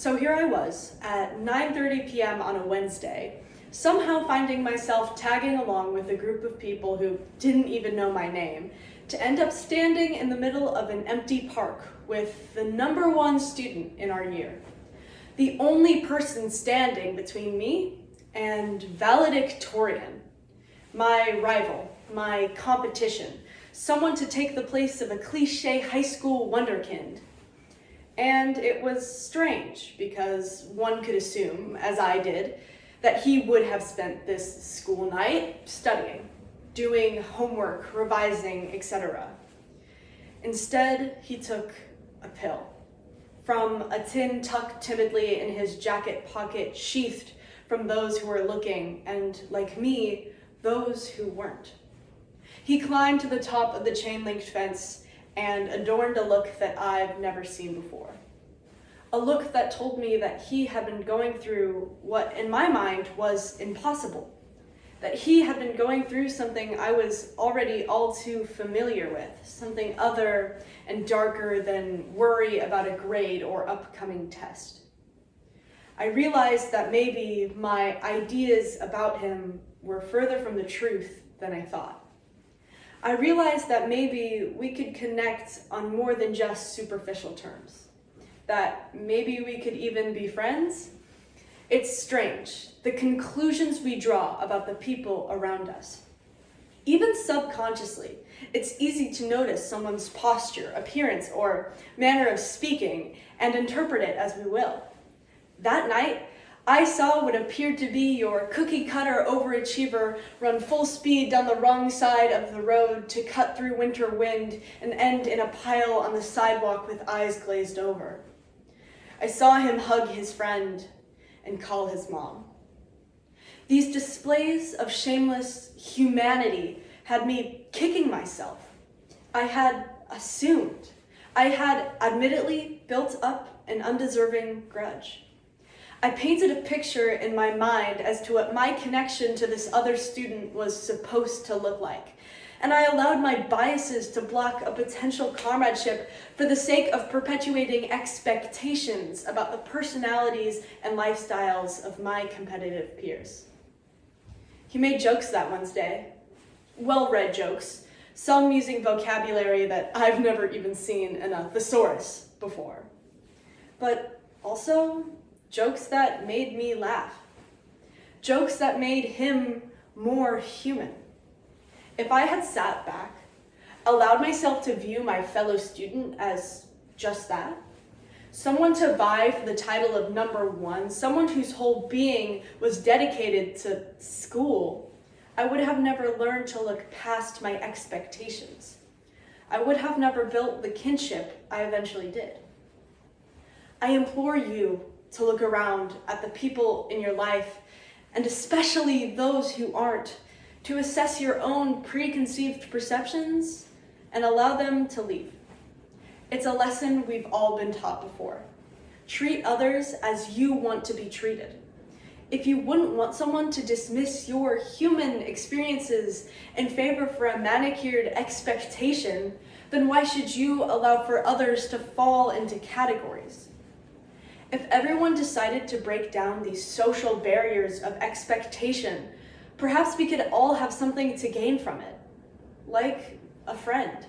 So here I was at 9:30 p.m. on a Wednesday, somehow finding myself tagging along with a group of people who didn't even know my name, to end up standing in the middle of an empty park with the number one student in our year. The only person standing between me and valedictorian, my rival, my competition, someone to take the place of a cliche high school wonderkind. And it was strange because one could assume, as I did, that he would have spent this school night studying, doing homework, revising, etc. Instead, he took a pill from a tin tucked timidly in his jacket pocket, sheathed from those who were looking, and like me, those who weren't. He climbed to the top of the chain-linked fence and adorned a look that I've never seen before. A look that told me that he had been going through what, in my mind, was impossible. That he had been going through something I was already all too familiar with, something other and darker than worry about a grade or upcoming test. I realized that maybe my ideas about him were further from the truth than I thought. I realized that maybe we could connect on more than just superficial terms. That maybe we could even be friends. It's strange, the conclusions we draw about the people around us. Even subconsciously, it's easy to notice someone's posture, appearance, or manner of speaking and interpret it as we will. That night, I saw what appeared to be your cookie-cutter overachiever run full speed down the wrong side of the road to cut through winter wind and end in a pile on the sidewalk with eyes glazed over. I saw him hug his friend and call his mom. These displays of shameless humanity had me kicking myself. I had assumed. I had admittedly built up an undeserving grudge. I painted a picture in my mind as to what my connection to this other student was supposed to look like. And I allowed my biases to block a potential comradeship for the sake of perpetuating expectations about the personalities and lifestyles of my competitive peers. He made jokes that Wednesday, well-read jokes, some using vocabulary that I've never even seen in a thesaurus before. But also, jokes that made me laugh. Jokes that made him more human. If I had sat back, allowed myself to view my fellow student as just that, someone to vie for the title of number one, someone whose whole being was dedicated to school, I would have never learned to look past my expectations. I would have never built the kinship I eventually did. I implore you to look around at the people in your life, and especially those who aren't, to assess your own preconceived perceptions and allow them to leave. It's a lesson we've all been taught before. Treat others as you want to be treated. If you wouldn't want someone to dismiss your human experiences in favor for a manicured expectation, then why should you allow for others to fall into categories? If everyone decided to break down these social barriers of expectation, perhaps we could all have something to gain from it, like a friend.